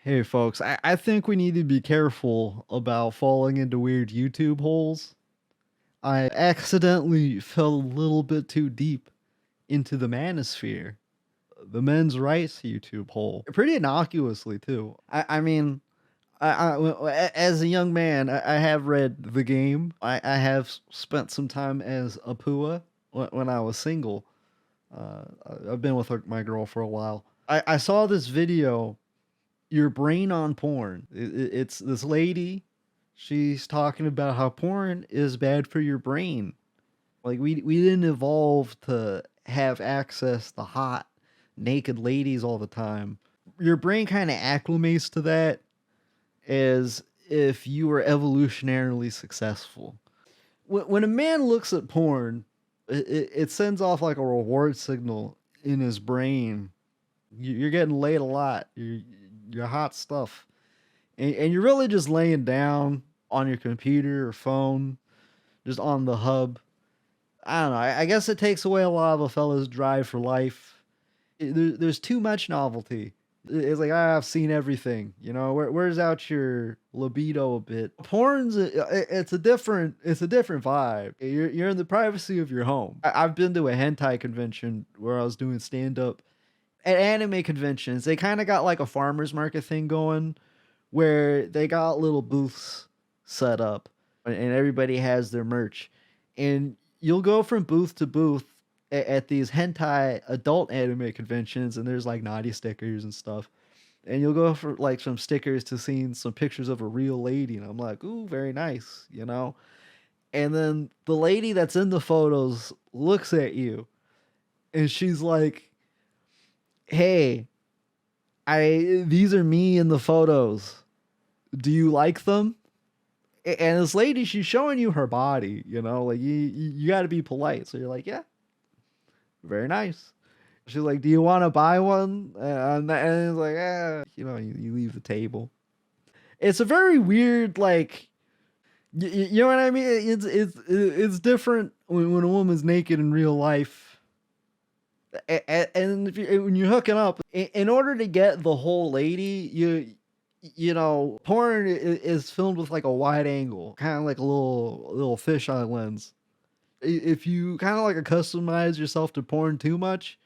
Hey folks, I think we need to be careful about falling into weird YouTube holes. I accidentally fell a little bit too deep into the Manosphere, the men's rights YouTube hole, pretty innocuously too. As a young man, I have read the game. I have spent some time as a Pua when I was single. Uh, I've been with my girl for a while. I saw this video, your brain on porn. It's this lady. She's talking about how porn is bad for your brain. Like we didn't evolve to have access to hot, naked ladies all the time. Your brain kind of acclimates to that as if you were evolutionarily successful. When a man looks at porn, it sends off like a reward signal in his brain. You're getting laid a lot. You're hot stuff. And you're really just laying down on your computer or phone, just on the hub. I don't know. I guess it takes away a lot of a fella's drive for life. There's too much novelty. It's like, I've seen everything. Where's out your libido a bit? Porn's it's a different vibe. You're in the privacy of your home. I've been to a hentai convention where I was doing stand up. At anime conventions, they kind of got like a farmers market thing going, where they got little booths set up, and everybody has their merch, and you'll go from booth to booth at these hentai adult anime conventions, and there's like naughty stickers and stuff, and you'll go for like some stickers to seeing some pictures of a real lady, and I'm like, ooh, very nice. And then the lady that's in the photos looks at you, and she's like, hey, these are me in the photos. Do you like them? And this lady, she's showing you her body, like you got to be polite. So you're like, yeah, very nice. She's like, do you want to buy one? And it's like, you leave the table. It's a very weird, like, you know what I mean? It's different when a woman's naked in real life. And when you're hooking up, in order to get the whole lady, porn is filmed with like a wide angle, kind of like a little fisheye lens. If you kind of like customize yourself to porn too much,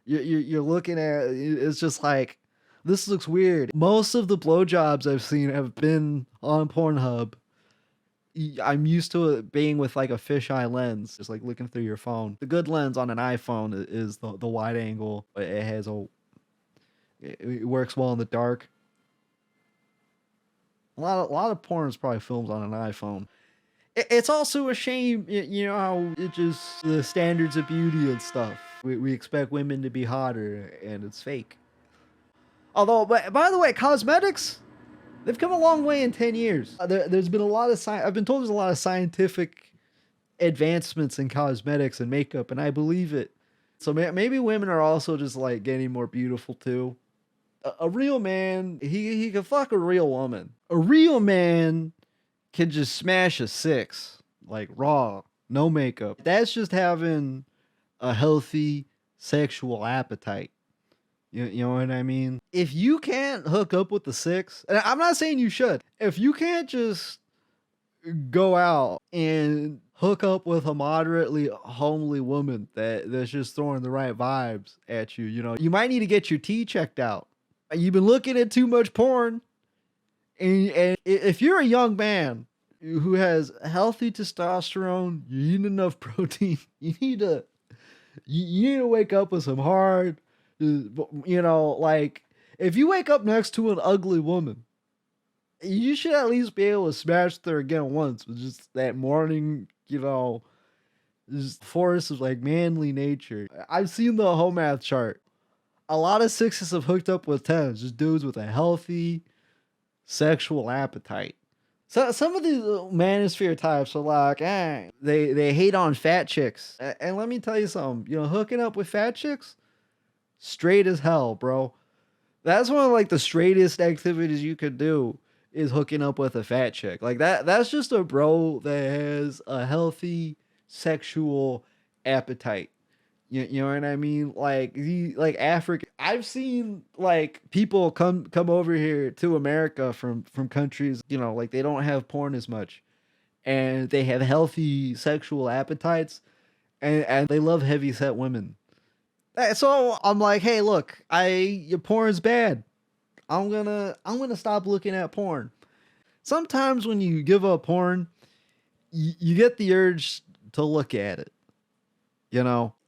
you're looking at it's just like, this looks weird. Most of the blowjobs I've seen have been on Pornhub. I'm used to it being with like a fisheye lens, just like looking through your phone. The good lens on an iPhone is the wide angle. It works well in the dark. A lot of porn is probably filmed on an iPhone. It's also a shame, how it just the standards of beauty and stuff. We expect women to be hotter, and it's fake. Although, by the way, cosmetics, they've come a long way in 10 years. There's been a lot of I've been told there's a lot of scientific advancements in cosmetics and makeup, and I believe it. So maybe women are also just like getting more beautiful too. A real man, he can fuck a real woman. A real man can just smash a 6, like raw, no makeup. That's just having a healthy sexual appetite. You know what I mean? If you can't hook up with the 6, and I'm not saying you should, if you can't just go out and hook up with a moderately homely woman that's just throwing the right vibes at you, you might need to get your T checked out. You've been looking at too much porn, and if you're a young man who has healthy testosterone, you eat enough protein, you need to wake up with some hard. Like, if you wake up next to an ugly woman, you should at least be able to smash her again once with just that morning, just force of like manly nature. I've seen the Hoe Math chart. A lot of 6s have hooked up with 10s, just dudes with a healthy sexual appetite. So some of these Manosphere types are like, they hate on fat chicks. And let me tell you something, hooking up with fat chicks, straight as hell, bro. That's one of like the straightest activities you could do, is hooking up with a fat chick. Like that's just a bro that has a healthy sexual appetite. You know what I mean? Like I've seen like people come over here to America from countries, like they don't have porn as much and they have healthy sexual appetites and they love heavy set women. So I'm like, hey, look, your porn's bad. I'm gonna stop looking at porn. Sometimes when you give up porn, you get the urge to look at it.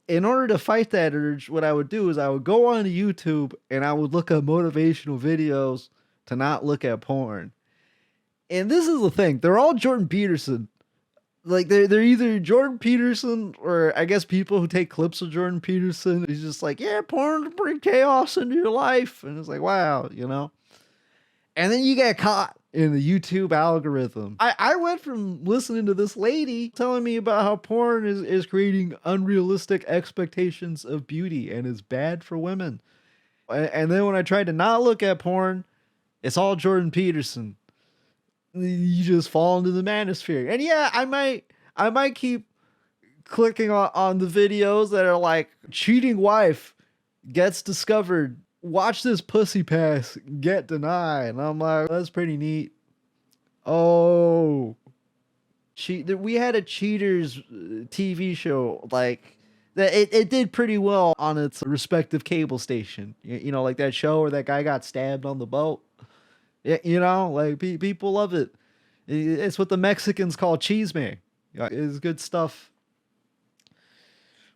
In order to fight that urge, what I would do is I would go on YouTube and I would look at motivational videos to not look at porn. And this is the thing, they're all Jordan Peterson. Like they're either Jordan Peterson or I guess people who take clips of Jordan Peterson. He's just like, yeah, porn will bring chaos into your life. And it's like, wow. And then you get caught in the YouTube algorithm. I went from listening to this lady telling me about how porn is creating unrealistic expectations of beauty and is bad for women. And then when I tried to not look at porn, it's all Jordan Peterson. You just fall into the manosphere. And yeah, I might keep clicking on the videos that are like cheating wife gets discovered, watch this pussy pass get denied, and I'm like, that's pretty neat. Oh, we had a cheaters TV show like that. It did pretty well on its respective cable station. Like that show where that guy got stabbed on the boat. Yeah, like people love it. It's what the Mexicans call cheese man. It's good stuff.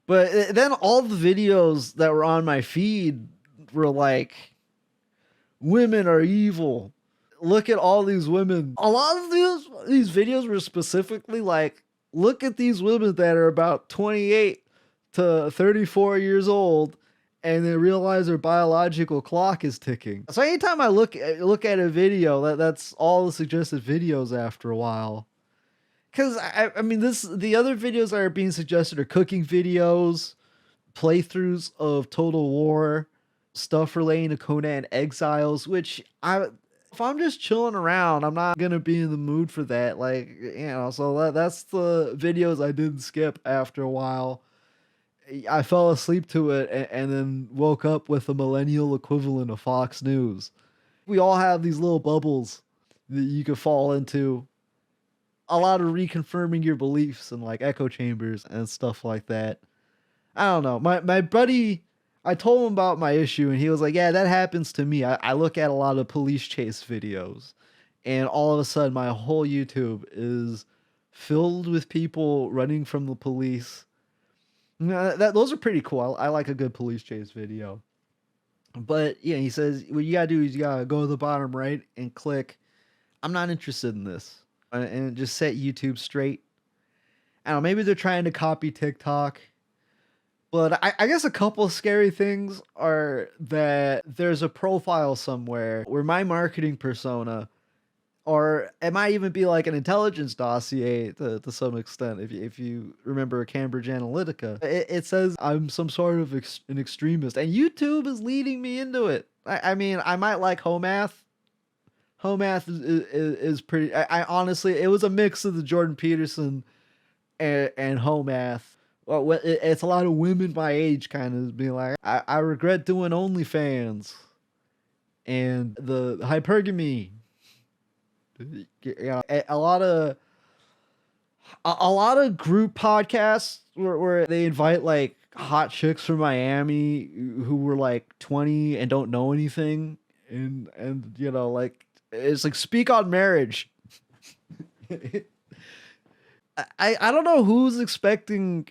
But then all the videos that were on my feed were like, women are evil. Look at all these women. A lot of these videos were specifically like, look at these women that are about 28 to 34 years old and they realize their biological clock is ticking. So anytime I look at a video, that's all the suggested videos after a while. Because I mean, the other videos that are being suggested are cooking videos, playthroughs of Total War, stuff relating to Conan Exiles, which if I'm just chilling around, I'm not gonna be in the mood for that. Like, so that's the videos I didn't skip after a while. I fell asleep to it and then woke up with the millennial equivalent of Fox News. We all have these little bubbles that you could fall into. A lot of reconfirming your beliefs and like echo chambers and stuff like that. I don't know. My buddy, I told him about my issue and he was like, yeah, that happens to me. I look at a lot of police chase videos and all of a sudden my whole YouTube is filled with people running from the police. Those are pretty cool. I like a good police chase video. But yeah, he says what you gotta do is you gotta go to the bottom right and click, I'm not interested in this. And just set YouTube straight. I don't know, maybe they're trying to copy TikTok. But I guess a couple of scary things are that there's a profile somewhere where my marketing persona, or it might even be like an intelligence dossier to some extent, if you remember Cambridge Analytica. It says I'm some sort of an extremist, and YouTube is leading me into it. I mean, I might like Hoe Math. Hoe Math is pretty. I honestly, it was a mix of the Jordan Peterson and Hoe Math. Well, it's a lot of women my age kind of being like, I regret doing OnlyFans and the hypergamy. A lot of group podcasts where they invite like hot chicks from Miami who were like 20 and don't know anything, and like it's like speak on marriage. I don't know who's expecting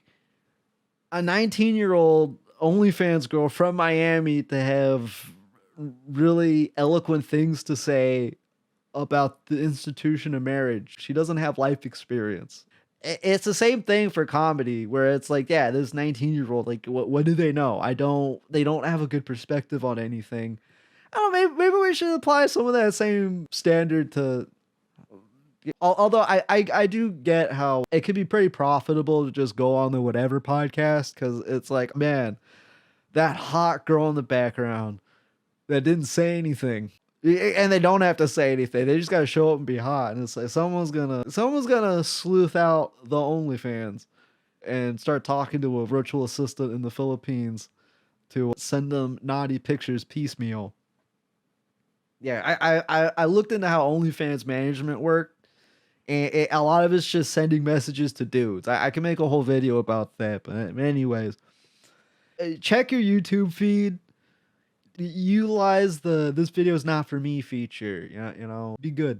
a 19-year-old OnlyFans girl from Miami to have really eloquent things to say about the institution of marriage. She doesn't have life experience. It's the same thing for comedy where it's like, yeah, this 19-year-old, like what do they know? They don't have a good perspective on anything. I don't know, maybe we should apply some of that same standard to, although I do get how it could be pretty profitable to just go on the whatever podcast, because it's like, man, that hot girl in the background that didn't say anything. And they don't have to say anything. They just got to show up and be hot. And it's like someone's gonna sleuth out the OnlyFans and start talking to a virtual assistant in the Philippines to send them naughty pictures piecemeal. Yeah, I looked into how OnlyFans management worked, and a lot of it's just sending messages to dudes. I can make a whole video about that, but anyways, check your YouTube feed. Utilize the "this video is not for me" feature. Yeah, be good.